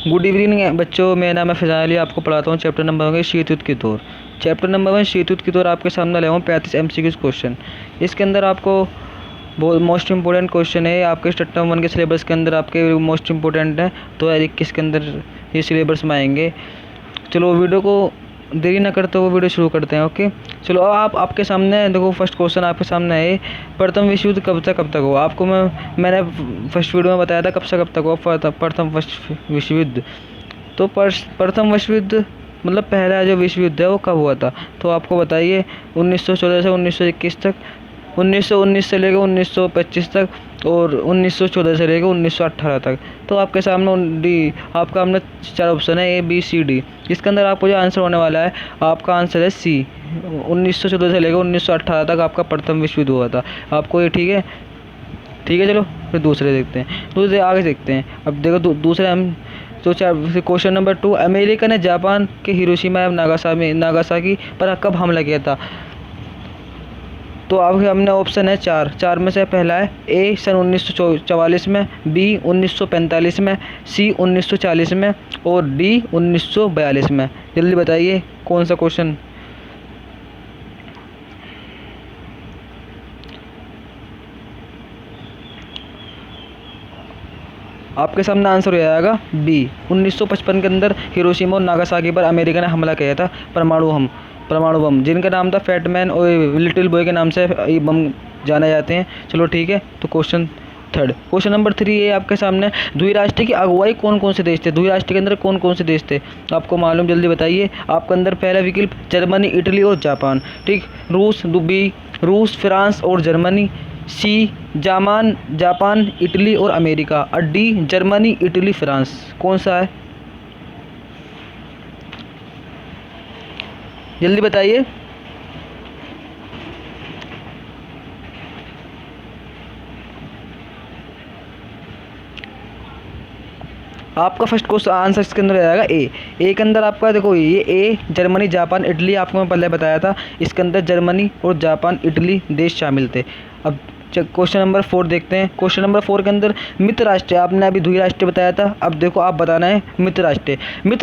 Good evening बच्चों, मेरा नाम है फ़िज़ान अली। आपको पढ़ाता हूँ चैप्टर नंबर 1 शीत युद्ध की दौर। चैप्टर नंबर 1 शीत युद्ध की दौर आपके सामने लाया हूँ 35 MCQ क्वेश्चन। इसके अंदर आपको बहुत मोस्ट इंपॉर्टेंट क्वेश्चन है आपके स्टेटम 1 के सिलेबस के अंदर, आपके मोस्ट इंपॉर्टेंट है 2021 के अंदर ये सिलेबस में आएंगे। चलो वीडियो को देरी ना करते हुए वीडियो शुरू करते हैं। ओके चलो, आपके सामने देखो फर्स्ट क्वेश्चन आपके सामने है, प्रथम विश्व युद्ध कब तक हुआ। आपको मैंने फर्स्ट वीडियो में बताया था कब से कब तक हुआ प्रथम विश्व युद्ध। तो प्रथम विश्व युद्ध मतलब पहला जो विश्व युद्ध है वो कब हुआ था, तो आपको बताइए 1914 से 1921 तक, 1919 से लेकर 1925 तक, और 1914 से लेकर 1918 तक। तो आपके सामने डी आपका हमने 4 ऑप्शन है ABCD। इसके अंदर आपको जो आंसर होने वाला है आपका आंसर है C। 1914 से लेकर 1918 तक आपका प्रथम विश्व युद्ध हुआ था। आपको ये ठीक है? ठीक है, चलो फिर दूसरे देखते हैं, दूसरे आगे देखते हैं। अब देखो दूसरे हम तो क्वेश्चन नंबर 2, अमेरिका ने जापान के हिरोशिमा एवं नागासाकी पर कब हमला किया था। तो अब हमने ऑप्शन है 4 में से पहला है A सन 1944 में, B 1945 में, C 1940 में, और D 1942 में। जल्दी बताइए कौन सा क्वेश्चन। आपके सामने आंसर हो जाएगा B। 1955 के अंदर हिरोशिमा और नागासाकी पर अमेरिका ने हमला किया था परमाणु बम, जिनका नाम था फैटमैन और लिटिल बॉय के नाम से ये बम जाने जाते हैं। चलो ठीक है, तो क्वेश्चन नंबर 3 है आपके सामने, द्विराष्ट्र की अगुवाई कौन कौन से देश थे। द्विराष्ट्र के अंदर कौन कौन से देश थे आपको मालूम, जल्दी बताइए। आपके अंदर पहला विकल्प जर्मनी, इटली और जापान। ठीक, रूस, फ्रांस और जर्मनी। C जापान, इटली और अमेरिका। और D जर्मनी, इटली, फ्रांस। कौन सा है, जल्दी बताइए। आपका फर्स्ट क्वेश्चन आंसर इसके अंदर आएगा ए के अंदर आपका देखो ये A जर्मनी, जापान, इटली आपको मैं पहले बताया था। इसके अंदर जर्मनी और जापान, इटली देश शामिल थे। अब क्वेश्चन नंबर 4 देखते हैं। क्वेश्चन नंबर 4 के अंदर मित्र राष्ट्र, आपने अभी द्विराष्ट्र बताया था, अब देखो आप बताना है मित्र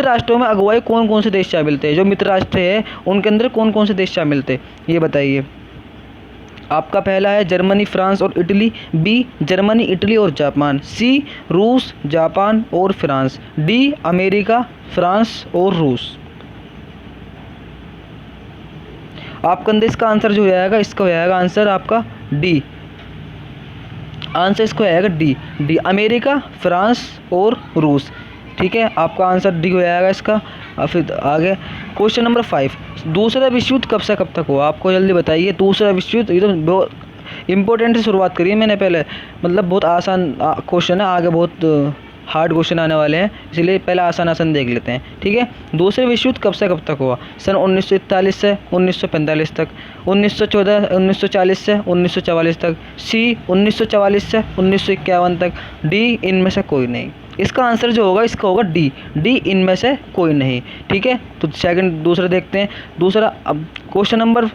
राष्ट्रों में अगुवाई कौन कौन से देश शामिल थे। जो मित्र राष्ट्र है उनके अंदर कौन कौन से देश शामिल थे ये बताइए। आपका पहला है जर्मनी, फ्रांस और इटली। B जर्मनी, इटली और जापान। C रूस, जापान और फ्रांस। D अमेरिका, फ्रांस और रूस। आपके अंदर इसका आंसर जो हो जाएगा, इसका हो जाएगा आंसर आपका D। आंसर इसको आएगा डी अमेरिका, फ्रांस और रूस। ठीक है, आपका आंसर डी हो जाएगा इसका। फिर आगे क्वेश्चन नंबर 5, दूसरा विश्व युद्ध कब से कब तक हुआ। आपको जल्दी बताइए दूसरा विश्व युद्ध। ये तो बहुत इंपॉर्टेंट से शुरुआत करी है मैंने पहले, मतलब बहुत आसान क्वेश्चन है, आगे बहुत हार्ड क्वेश्चन आने वाले हैं, इसलिए पहले आसान देख लेते हैं। ठीक है, दूसरे विश्व युद्ध कब से कब तक हुआ। सन 1941 से 1945 तक, 1940 से 1944 तक, C 1944 से 1951 तक, D इनमें से कोई नहीं। इसका आंसर जो होगा इसका होगा डी इनमें से कोई नहीं। ठीक है, तो दूसरा देखते हैं। दूसरा अब क्वेश्चन नंबर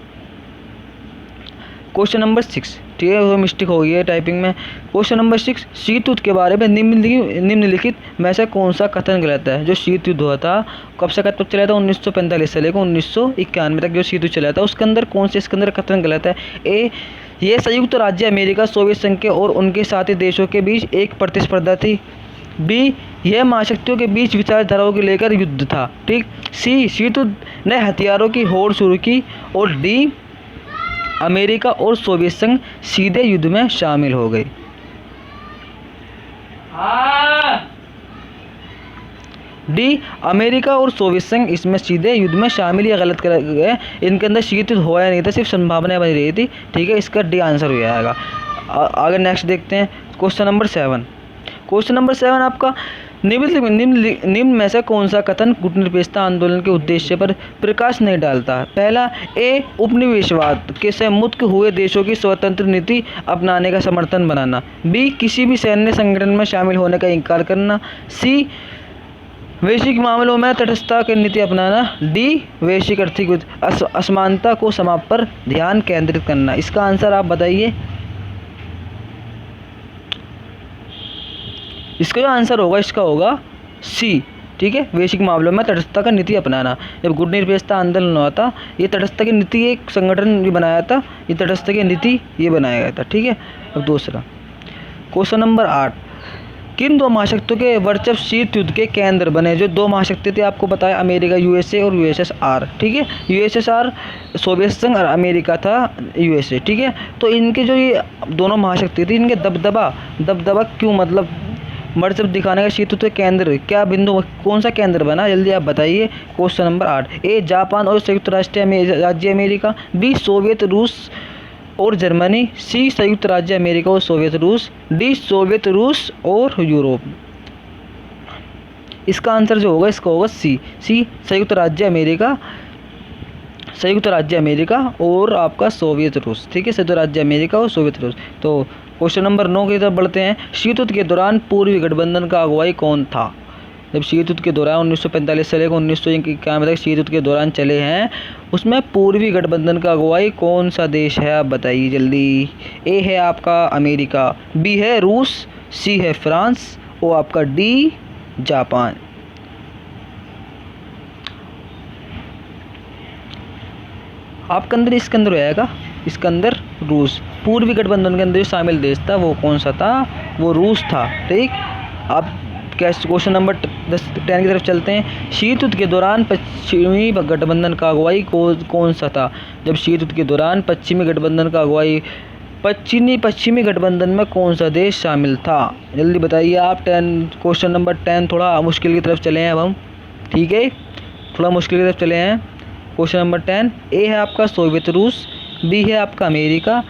6। ठीक है, वो मिस्टेक हो गई है टाइपिंग में। क्वेश्चन नंबर 6, शीत युद्ध के बारे में निम्नलिखित में से कौन सा कथन गलत है। जो शीत युद्ध हुआ था कब से कब तक चला था, 1945 से लेकर 1991 तक जो शीत युद्ध चला था, उसके अंदर कौन से इसके अंदर कथन गलत है। A ये संयुक्त राज्य अमेरिका, सोवियत संघ के और उनके साथी देशों के बीच एक प्रतिस्पर्धा थी। B यह महाशक्तियों के बीच विचारधाराओं को लेकर युद्ध था। ठीक, C शीत युद्ध ने हथियारों की होड़ शुरू की, और D अमेरिका और सोवियत संघ सीधे युद्ध में शामिल हो गए। D अमेरिका और सोवियत संघ इसमें सीधे युद्ध में शामिल या गलत कर गए। इनके अंदर शीत युद्ध हुआ नहीं था, सिर्फ संभावनाएं बनी रही थी। ठीक है, इसका D आंसर हो जाएगा। आगे नेक्स्ट देखते हैं क्वेश्चन नंबर 7। क्वेश्चन नंबर 7 आपका निम्न में से कौन सा कथन गुटनिरपेक्षता आंदोलन के उद्देश्य पर प्रकाश नहीं डालता। पहला A उपनिवेशवाद के से मुक्त हुए देशों की स्वतंत्र नीति अपनाने का समर्थन बनाना। B किसी भी सैन्य संगठन में शामिल होने का इनकार करना। C वैश्विक मामलों में तटस्थता की नीति अपनाना। D वैश्विक आर्थिक असमानता को समाप्त पर ध्यान केंद्रित करना। इसका आंसर आप बताइए। इसका जो आंसर होगा इसका होगा C ठीक है। वैश्विक मामलों में तटस्थता का नीति अपनाना। जब गुट निरपेक्षता आंदोलन हुआ था, ये तटस्थता की नीति एक संगठन भी बनाया था, ये तटस्थता की नीति ये बनाया गया था, ठीक है। अब दूसरा क्वेश्चन नंबर 8, किन दो महाशक्तियों के वर्चस्व शीत युद्ध के केंद्र बने? जो दो महाशक्ति थे आपको बताया, अमेरिका यूएसए और यूएसएसआर, ठीक है। यूएसएसआर सोवियत संघ और अमेरिका था यूएसए, ठीक है। तो इनके जो ये दोनों महाशक्ति थी, इनके दबदबा क्यों, मतलब वर्चस्व दिखाने का शीत युद्ध के केंद्र क्या बिंदु, कौन सा केंद्र बना, जल्दी आप बताइए। क्वेश्चन नंबर 8, ए जापान और संयुक्त राज्य अमेरिका, बी सोवियत रूस और जर्मनी, सी संयुक्त राज्य अमेरिका और सोवियत रूस, डी सोवियत रूस और यूरोप। इसका आंसर जो होगा इसका होगा सी संयुक्त राज्य अमेरिका और आपका सोवियत रूस, ठीक है। संयुक्त राज्य अमेरिका और सोवियत रूस। तो क्वेश्चन नंबर 9 की तरफ बढ़ते हैं। शीत युद्ध के दौरान पूर्वी गठबंधन का अगुवाई कौन था? जब शीत युद्ध के दौरान 1945 से लेकर 1991 तक शीत युद्ध के दौरान चले हैं, उसमें पूर्वी गठबंधन का अगुवाई कौन सा देश है, आप बताइए जल्दी। ए है आपका अमेरिका, बी है रूस, सी है फ्रांस और आपका डी जापान। आपके अंदर इसके अंदर आएगा, इसके अंदर रूस। पूर्वी गठबंधन के अंदर जो शामिल देश था वो कौन सा था? वो रूस था, ठीक। आप क्वेश्चन नंबर 10 की तरफ चलते हैं। शीत युद्ध के दौरान पश्चिमी गठबंधन का अगुवाई कौन सा था? जब शीत युद्ध के दौरान पश्चिमी गठबंधन का अगुवाई, पश्चिमी गठबंधन में कौन सा देश शामिल था? जल्दी बताइए आप। क्वेश्चन नंबर 10 थोड़ा मुश्किल की तरफ चले हैं अब हम, ठीक है, थोड़ा मुश्किल की तरफ चले हैं। क्वेश्चन नंबर 10, ए है आपका सोवियत रूस, बी है आपका अमेरिका,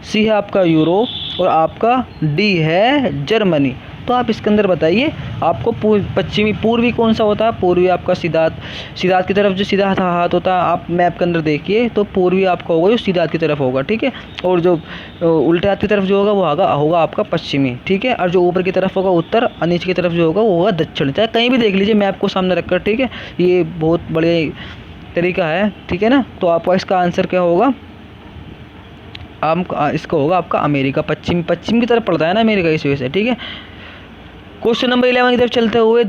सी है आपका यूरोप और आपका डी है जर्मनी। तो आप इसके अंदर बताइए आपको पूर्वी कौन सा होता है? पूर्वी आपका सिद्धार्थ की तरफ जो सीधा हाथ होता है, आप मैप के अंदर देखिए तो पूर्वी आपका होगा जो सिद्धार्थ की तरफ होगा, ठीक है। और जो उल्टे हाथ की तरफ जो होगा वो होगा आपका पश्चिमी, ठीक है। और जो ऊपर की तरफ होगा उत्तर और नीचे की तरफ जो होगा वो होगा दक्षिण। चाहे कहीं भी देख लीजिए मैप को सामने रखकर, ठीक है। ये बहुत बड़े तरीका है, ठीक है ना। तो आपका इसका आंसर क्या होगा? इसका होगा आपका अमेरिका, पश्चिम की तरफ पड़ता है ना अमेरिका, इस वजह से, ठीक है। क्वेश्चन नंबर 11 की तरफ चलते हुए,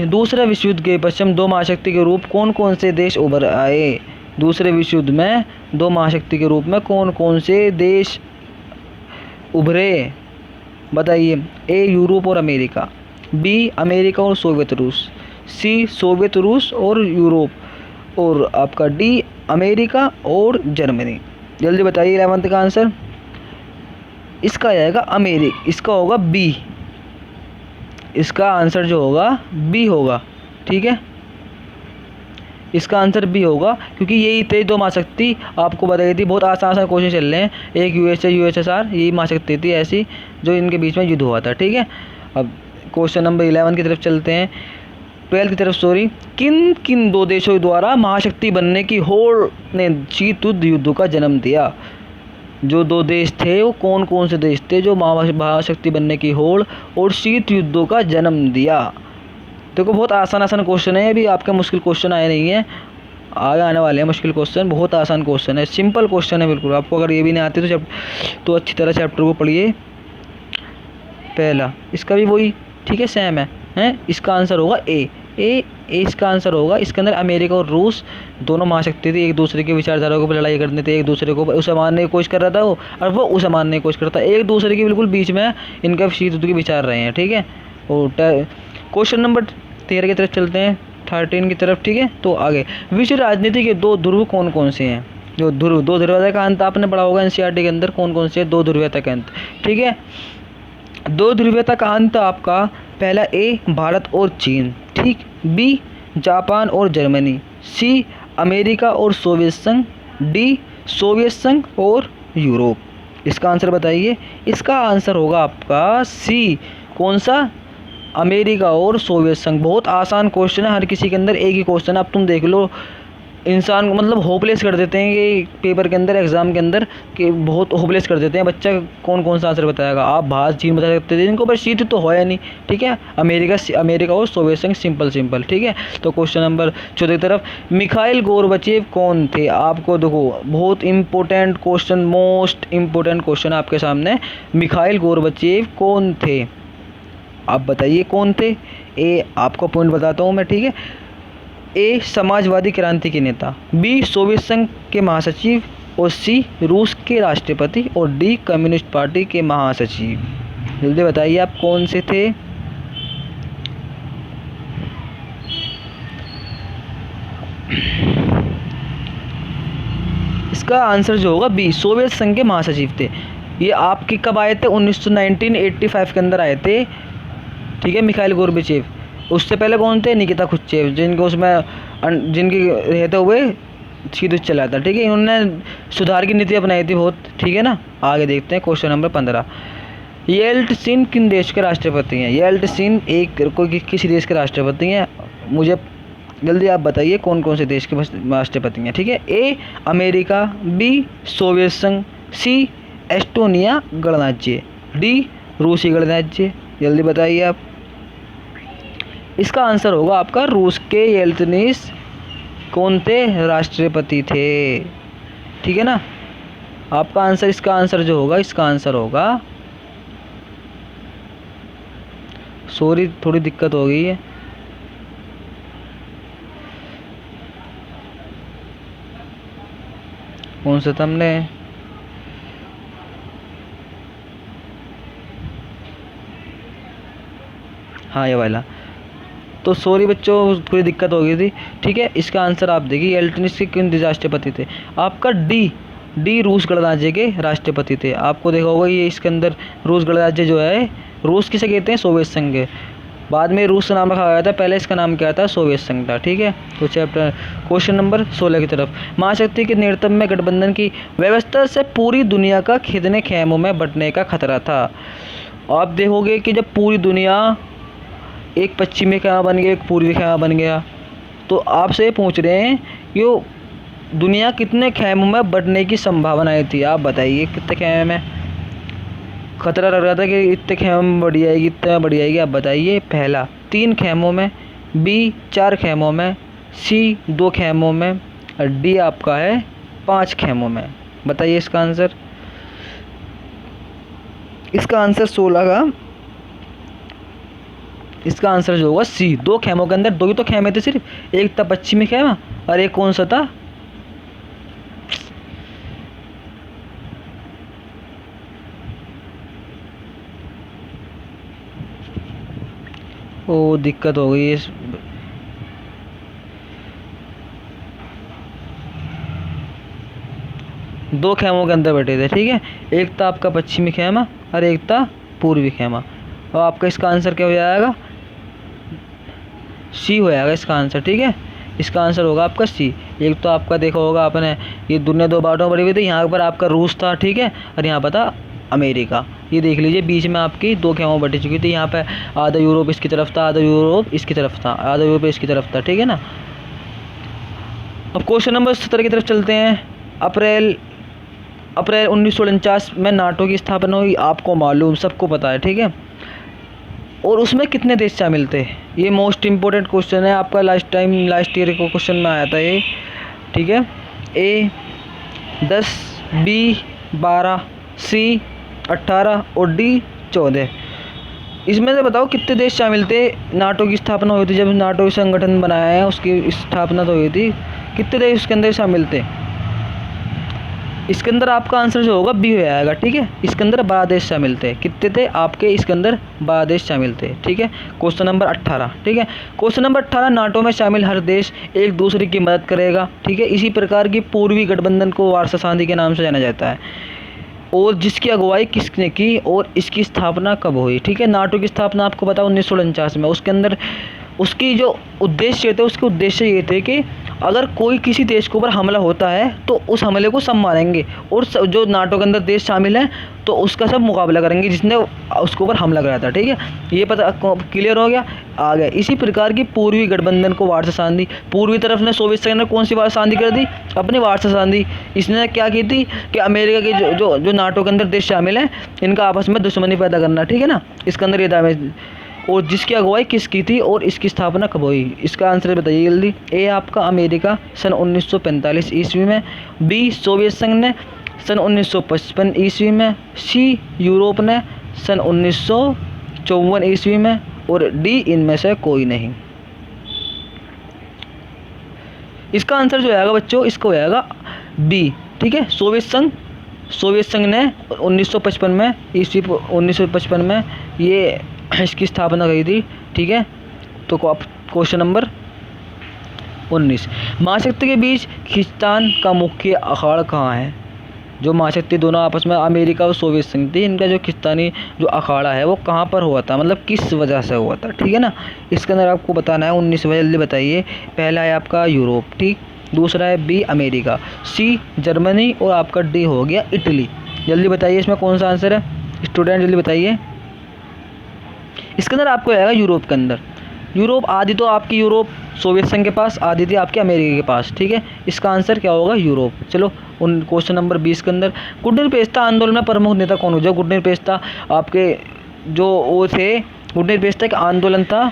दूसरे विश्व युद्ध के पश्चिम दो महाशक्ति के रूप कौन कौन से देश उभर आए? दूसरे विश्व युद्ध में दो महाशक्ति के रूप में कौन कौन से देश उभरे, बताइए। ए यूरोप और अमेरिका, बी अमेरिका और सोवियत रूस, सी सोवियत रूस और यूरोप और आपका डी अमेरिका और जर्मनी। जल्दी बताइए 11th का आंसर। इसका आएगा अमेरिका, इसका होगा बी, इसका आंसर जो होगा बी होगा, ठीक है। इसका आंसर बी होगा क्योंकि यही थे दो महाशक्ति, आपको बताई थी। बहुत आसान क्वेश्चन चल रहे हैं। एक यूएसए यूएसएसआर, यही महाशक्ति थी ऐसी जो इनके बीच में युद्ध हुआ था, ठीक है। अब क्वेश्चन नंबर 11 की तरफ चलते हैं, 12 की तरफ सॉरी। किन दो देशों द्वारा महाशक्ति बनने की होड़ ने शीत युद्ध का जन्म दिया? जो दो देश थे वो कौन कौन से देश थे जो महाशक्ति बनने की होड़ और शीत युद्धों का जन्म दिया? देखो बहुत आसान क्वेश्चन है, अभी आपके मुश्किल क्वेश्चन आए नहीं है, आगे आने वाले हैं मुश्किल क्वेश्चन। बहुत आसान क्वेश्चन है, सिंपल क्वेश्चन है बिल्कुल। आपको अगर ये भी नहीं आते तो अच्छी तरह चैप्टर को पढ़िए। पहला इसका भी वही, ठीक है, सेम है। इसका आंसर होगा ए इसका आंसर होगा। इसके अंदर अमेरिका और रूस दोनों महाशक्ति थी, एक दूसरे की विचारधारा के ऊपर लड़ाई करते थे, एक दूसरे को उसे मारने की कोशिश कर रहा था वो, और वो उसे मारने की कोशिश करता, एक दूसरे के बिल्कुल बीच में इनका शीत युद्ध के विचार रहे हैं, ठीक है। और क्वेश्चन नंबर 13 की तरफ चलते हैं, 13 की तरफ, ठीक है। तो आगे, विश्व राजनीति के दो ध्रुव कौन कौन से हैं? जो दो ध्रुवता का अंत आपने पढ़ा होगा एनसीईआरटी के अंदर, कौन कौन से दो ध्रुवता का अंत, ठीक है। दो ध्रुवता का अंत आपका पहला ए भारत और चीन, ठीक, बी जापान और जर्मनी, सी अमेरिका और सोवियत संघ, डी सोवियत संघ और यूरोप। इसका आंसर बताइए। इसका आंसर होगा आपका सी, कौन सा? अमेरिका और सोवियत संघ। बहुत आसान क्वेश्चन है, हर किसी के अंदर एक ही क्वेश्चन है। अब तुम देख लो, इंसान को मतलब होपलेस कर देते हैं कि पेपर के अंदर, एग्जाम के अंदर, कि बहुत होपलेस कर देते हैं बच्चा कौन कौन सा आंसर बताएगा। आप भारत चीन बता सकते थे, इनको पर शीत तो होया नहीं, ठीक है। अमेरिका और सोवियत संघ, सिंपल, ठीक है। तो क्वेश्चन नंबर 14 की तरफ, मिखाइल गोर्बाचेव कौन थे? आपको देखो बहुत important question, most important question आपके सामने। मिखाइल गोर्बाचेव कौन थे? आप बताइए कौन थे। ए आपको पॉइंट बताता हूँ मैं, ठीक है। ए समाजवादी क्रांति के नेता, बी सोवियत संघ के महासचिव, और सी रूस के राष्ट्रपति, और डी कम्युनिस्ट पार्टी के महासचिव। जल्दी बताइए आप कौन से थे। इसका आंसर जो होगा बी सोवियत संघ के महासचिव थे। ये आपके कब आए थे? 1985 के अंदर आए थे, ठीक है, मिखाइल गोर्बाचेव। उससे पहले कौन थे? निकिता खुश्चेव, जिनको उसमें जिनके रहते हुए सीधे चला था, ठीक है। इन्होंने सुधार की नीति अपनाई थी बहुत, ठीक है ना। आगे देखते हैं क्वेश्चन नंबर 15। येल्टसिन किन देश के राष्ट्रपति हैं? येल्टसिन किसी देश के राष्ट्रपति हैं। मुझे जल्दी आप बताइए कौन कौन से देश के राष्ट्रपति हैं, ठीक है। ए अमेरिका, बी सोवियत संघ, सी एस्टोनिया गणराज्य, डी रूसी गणराज्य। जल्दी बताइए आप। इसका आंसर होगा आपका रूस के येल्टसिन कौन थे? राष्ट्रपति थे, ठीक है ना। आपका आंसर, इसका आंसर जो होगा, इसका आंसर होगा, सॉरी थोड़ी दिक्कत हो गई है, कौन सा था हमने, हाँ ये वाला। तो सॉरी बच्चों थोड़ी दिक्कत हो गई थी, ठीक है। इसका आंसर आप देखिए, येल्टसिन के किन राष्ट्रपति थे? आपका डी रूस गणराज्य के राष्ट्रपति थे। आपको देखा होगा ये इसके अंदर रूस गणराज्य जो है, रूस किसे कहते हैं? सोवियत संघ के। बाद में रूस का नाम रखा गया था, पहले इसका नाम क्या था? सोवियत संघ था, ठीक है। तो चैप्टर क्वेश्चन नंबर 16 की तरफ। महाशक्ति के नेतृत्व में गठबंधन की व्यवस्था से पूरी दुनिया का खिदने खेमों में बंटने का खतरा था। आप देखोगे कि जब पूरी दुनिया एक पश्चिमी खेमा बन गया, एक पूर्वी खेमा बन गया, तो आपसे पूछ रहे हैं ये दुनिया कितने खेमों में बंटने की संभावनाएं थी? आप बताइए कितने खेमे में खतरा लग रहा था कि इतने खेमों में बढ़ जाएगी, इतने में बढ़ जाएगी? आप बताइए। पहला 3 खेमों में, बी 4 खेमों में, सी 2 खेमों में, और डी आपका है 5 खेमों में। बताइए इसका आंसर। इसका आंसर 16 का, इसका आंसर जो होगा सी 2 खेमों के अंदर 2 ही तो खेमे थे सिर्फ, एक था पश्चिमी खेमा और एक कौन सा था? ओ दिक्कत हो गई इस, दो खेमों के अंदर बैठे थे, ठीक है। एक था आपका पश्चिमी खेमा और एक था पूर्वी खेमा। और आपका इसका आंसर क्या हो जाएगा? सी हो जाएगा इसका आंसर, ठीक है। इसका आंसर होगा आपका सी। एक तो आपका देखा होगा आपने, ये दुनिया 2 बांटों में बटी हुई थी। यहाँ पर आपका रूस था, ठीक है, और यहाँ पर था अमेरिका। ये देख लीजिए बीच में आपकी 2 खेमों बटी चुकी थी। यहाँ पे आधा यूरोप इसकी तरफ था, आधा यूरोप इसकी तरफ था, आधा यूरोप इसकी तरफ था, ठीक है ना। अब क्वेश्चन नंबर 17 की तरफ चलते हैं। अप्रैल 1949 में नाटो की स्थापना हुई, आपको मालूम, सबको पता है, ठीक है। और उसमें कितने देश शामिल थे? ये मोस्ट इम्पोर्टेंट क्वेश्चन है आपका, लास्ट ईयर को क्वेश्चन में आया था ये, ठीक है। ए 10, बी 12, सी 18 और डी 14। इसमें से बताओ कितने देश शामिल थे? नाटो की स्थापना हुई थी, जब नाटो संगठन बनाया है उसकी स्थापना तो हुई थी, कितने देश उसके अंदर शामिल थे? इसके अंदर आपका आंसर जो होगा बी हो जाएगा, ठीक है। इसके अंदर 12 देश शामिल थे। कितने थे आपके? इसके अंदर 12 देश शामिल थे, ठीक है। क्वेश्चन नंबर 18, ठीक है। क्वेश्चन नंबर 18, नाटो में शामिल हर देश एक दूसरे की मदद करेगा, ठीक है। इसी प्रकार की पूर्वी गठबंधन को वार्सा संधि के नाम से जाना जाता है, और जिसकी अगुवाई किसने की और इसकी स्थापना कब हुई, ठीक है। नाटो की स्थापना आपको पता 1949 में। उसके अंदर उसकी जो उद्देश्य थे, उसके उद्देश्य ये थे कि अगर कोई किसी देश के ऊपर हमला होता है तो उस हमले को सब मारेंगे, और जो नाटो के अंदर देश शामिल हैं तो उसका सब मुकाबला करेंगे जिसने उसके ऊपर हमला कराया था, ठीक है। ये पता क्लियर हो गया? आ गया। इसी प्रकार की पूर्वी गठबंधन को वार्सा संधि, पूर्वी तरफ ने सोवियत संघ ने कौन सी वार्सा संधि कर दी? अपनी वार्सा संधि। इसने क्या की थी कि अमेरिका के जो नाटो के अंदर देश शामिल हैं इनका आपस में दुश्मनी पैदा करना, ठीक है ना। इसके अंदर ये था, और जिसकी अगुवाई किसकी थी और इसकी स्थापना कब हुई? इसका आंसर बताइए जल्दी। ए आपका अमेरिका सन 1945 ईस्वी में, बी सोवियत संघ ने सन 1955 ईस्वी में, सी यूरोप ने सन 1954 ईस्वी में, और डी इनमें से कोई नहीं। इसका आंसर जो आएगा बच्चों, इसको आएगा बी। ठीक है, सोवियत संघ ने 1955 में, ईस्वी 1955 में ये इसकी स्थापना की थी। ठीक है, तो क्वेश्चन नंबर 19, महाशक्ति के बीच खींचतान का मुख्य अखाड़ा कहाँ है? जो महाशक्ति दोनों आपस में अमेरिका और सोवियत संघ थी, इनका जो खींचतानी जो अखाड़ा है वो कहाँ पर हुआ था, मतलब किस वजह से हुआ था? ठीक है ना, इसके अंदर आपको बताना है 19 वजह, जल्दी बताइए। पहला है आपका यूरोप, ठीक, दूसरा है बी अमेरिका, सी जर्मनी और आपका डी हो गया इटली। जल्दी बताइए इसमें कौन सा आंसर है स्टूडेंट, जल्दी बताइए। इसके अंदर आपको आएगा यूरोप के अंदर। यूरोप आदि तो आपकी यूरोप सोवियत संघ के पास, आदि थी आपके अमेरिका के पास। ठीक है, इसका आंसर क्या होगा? यूरोप। चलो उन क्वेश्चन नंबर 20 के अंदर, गुट निरपेक्षता आंदोलन में प्रमुख नेता कौन हो? जो गुट निरपेक्षता आपके जो वो थे, गुट निरपेक्षता एक आंदोलन था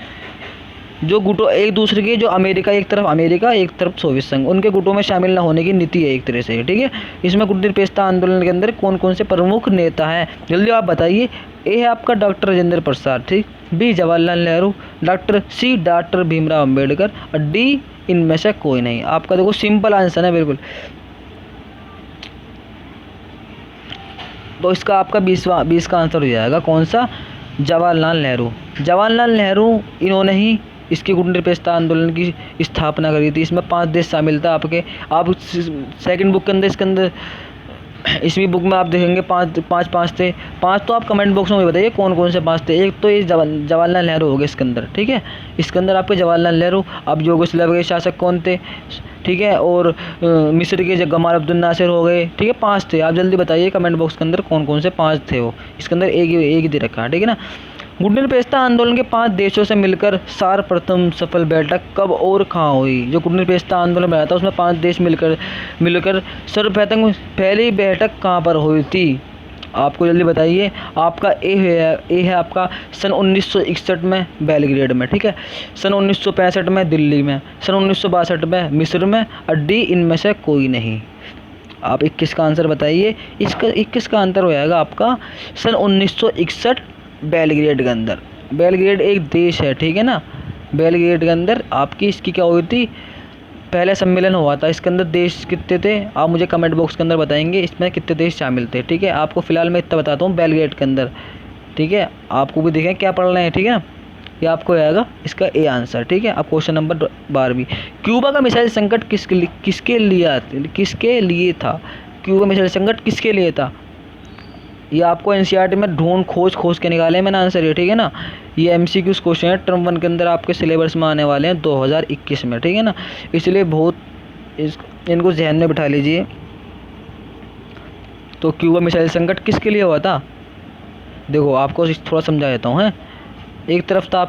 जो गुटों एक दूसरे के, जो अमेरिका एक तरफ अमेरिका एक तरफ सोवियत संघ, उनके गुटों में शामिल न होने की नीति है एक तरह से। ठीक है, इसमें गुट निरपेक्षता आंदोलन के अंदर कौन कौन से प्रमुख नेता हैं, जल्दी आप बताइए। ए है आपका डॉक्टर राजेंद्र प्रसाद, ठीक, बी जवाहरलाल नेहरू, डॉक्टर भीमराव अम्बेडकर और डी इनमें से कोई नहीं। आपका देखो सिंपल आंसर है बिल्कुल। तो इसका आपका 20 का आंसर हो जाएगा कौन सा? जवाहरलाल नेहरू। जवाहरलाल नेहरू इन्होंने ही इसकी गुट निरपेक्षता आंदोलन की स्थापना करी थी। इसमें 5 देश शामिल था आपके। आप सेकंड बुक के अंदर, इसके अंदर इसवी बुक में आप देखेंगे पाँच थे। 5 तो आप कमेंट बॉक्स में बताइए कौन कौन से 5 थे। एक तो ये जवाहरलाल नेहरू हो गए इसके अंदर। ठीक है, इसके अंदर आपके जवाहरलाल नेहरू। अब यूगोस्लाविया के शासक कौन थे? ठीक है, और मिस्र के गमाल अब्दुल नासिर हो गए। ठीक है, 5 थे। आप जल्दी बताइए कमेंट बॉक्स के अंदर कौन कौन से 5 थे वो। इसके अंदर एक ही दे रखा है। ठीक है ना। गुट निरपेक्षता आंदोलन के 5 देशों से मिलकर प्रथम सफल बैठक कब और कहाँ हुई? जो गुट निरपेक्षता आंदोलन में आया था उसमें 5 देश मिलकर सर्वप्रथम पहली बैठक कहाँ पर हुई थी? आपको जल्दी बताइए। आपका ए है आपका सन 1961 में बेलग्रेड में। ठीक है, सन 1965 में दिल्ली में, सन 1962 में मिस्र में और डी इनमें से कोई नहीं। आप 21 का आंसर बताइए। इसका 21 का आंसर हो जाएगा आपका सन 1961 बेलग्रेड के अंदर। बेलग्रेड एक देश है। ठीक है ना, बेलग्रेड के अंदर आपकी इसकी क्या हुई थी? पहले सम्मेलन हुआ था। इसके अंदर देश कितने थे आप मुझे कमेंट बॉक्स के अंदर बताएंगे इसमें कितने देश शामिल थे। ठीक है, आपको फिलहाल मैं इतना बताता हूँ बेलग्रेड के अंदर। ठीक है, आपको भी देखें क्या पढ़ रहे हैं। ठीक है, ये आपको आएगा इसका ए आंसर। ठीक है, अब क्वेश्चन नंबर 12, क्यूबा का मिसाइल संकट किसके लिए था? क्यूबा मिसाइल संकट किसके लिए था? ये आपको एनसीईआरटी में ढूंढ खोज के निकाले मैंने आंसर ये। ठीक है ना, ये एमसीक्यूज क्वेश्चन है, टर्म 1 के अंदर आपके सिलेबस में आने वाले हैं 2021 में। ठीक है ना, इसलिए बहुत इनको ध्यान में बिठा लीजिए। तो क्यूबा मिसाइल संकट किसके लिए हुआ था? देखो आपको थोड़ा समझा देता हूँ। एक तरफ का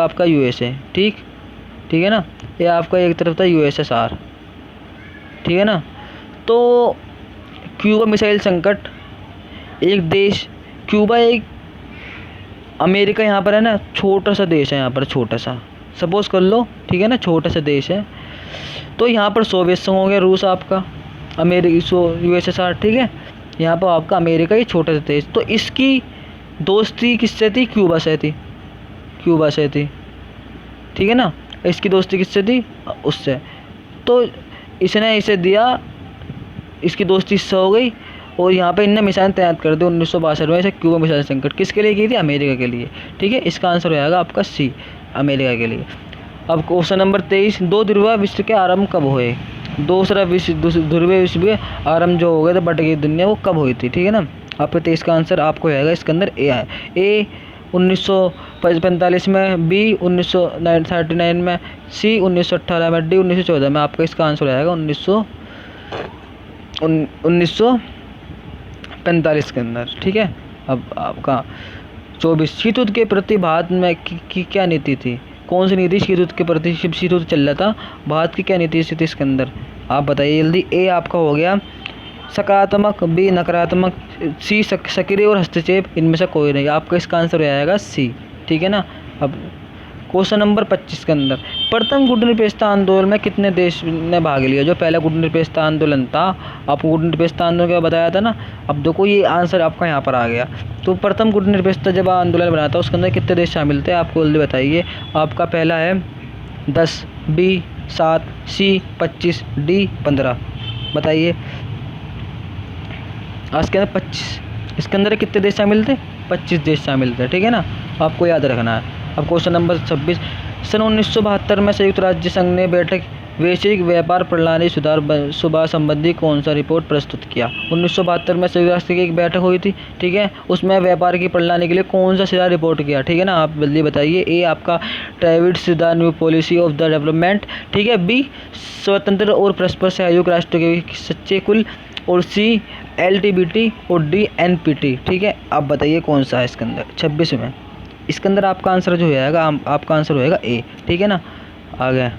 आपका यूएसए, ठीक है ना, ये आपका एक तरफ था यूएसएसआर। ठीक है ना, तो क्यूबा मिसाइल संकट एक देश, क्यूबा एक अमेरिका यहाँ पर है ना, छोटा सा देश है यहाँ पर, छोटा सा सपोज कर लो। ठीक है ना, छोटा सा देश है। तो यहाँ पर सोवियत संघ हो गया, रूस आपका, अमेरिका यूएसएसआर। ठीक है, यहाँ पर आपका अमेरिका ही छोटा सा देश। तो इसकी दोस्ती किससे थी? क्यूबा से थी। ठीक है ना, इसकी दोस्ती किससे थी? उससे। तो इसने इसे दिया, इसकी दोस्ती इससे हो गई और यहाँ पे इनने मिसाइल तैनात कर दी 1962 में। ऐसे क्यूबा मिसाइल संकट किसके लिए की थी? अमेरिका के लिए। ठीक है, इसका आंसर हो जाएगा आपका सी, अमेरिका के लिए। अब क्वेश्चन नंबर 23, 2 ध्रुवीय विश्व के आरंभ कब हुए? दूसरा ध्रुवीय विश्व के आरंभ जो हो गए थे, बट गई दुनिया, वो कब हुई थी? ठीक है ना, आपके 23 का आंसर आपको आएगा इसके अंदर ए है। ए 1945 में, बी 1939 में, सी 1918 में, डी 1914 में। आपका इसका आंसर आएगा 1945 के अंदर। ठीक है, अब आपका 24, शीत युद्ध के प्रति भारत में की क्या नीति थी? कौन सी नीति शीत युद्ध के प्रति? शीत युद्ध चल रहा था, भारत की क्या नीति थी इसके अंदर? आप बताइए जल्दी। ए आपका हो गया सकारात्मक, बी नकारात्मक, सी सक्रिय और हस्तक्षेप, इनमें से कोई नहीं। आपका इसका आंसर हो जाएगा सी। ठीक है ना, अब क्वेश्चन नंबर 25 के अंदर प्रथम गुट निरपेक्षता आंदोलन में कितने देश ने भाग लिया। जो पहला गुट निरपेक्षता आंदोलन था, आपको गुट निरपेक्षता आंदोलन का बताया था ना। अब देखो ये आंसर आपका यहाँ पर आ गया। तो प्रथम गुट निरपेक्षता जब आंदोलन बना था उसके अंदर कितने देश शामिल थे, आपको जल्दी बताइए। आपका पहला है 10, बी 7, सी 25, डी 15। बताइए आज के अंदर 25, इसके अंदर कितने देश शामिल थे, 25 देश शामिल थे, ठीक है ना, आपको याद रखना है। अब क्वेश्चन नंबर 26, सन 1972 में संयुक्त राज्य संघ ने बैठक वैश्विक व्यापार प्रणाली सुधार संबंधी कौन सा रिपोर्ट प्रस्तुत किया। 1972 में संयुक्त राष्ट्र की एक बैठक हुई थी, ठीक है, उसमें व्यापार की प्रणाली के लिए कौन सा सुधार रिपोर्ट किया, ठीक है ना, आप जल्दी बताइए। ए आपका ट्रेविड्स the new policy of the development, ठीक है, बी स्वतंत्र और परस्पर सहयोग राष्ट्र के सच्चे कुल, और सी LTBT, और डी NPT, ठीक है। आप बताइए कौन सा है इसके अंदर 26 में। इसके अंदर आपका आंसर जो हो जाएगा, आपका आंसर हो जाएगा ए, ठीक है ना। आ गया।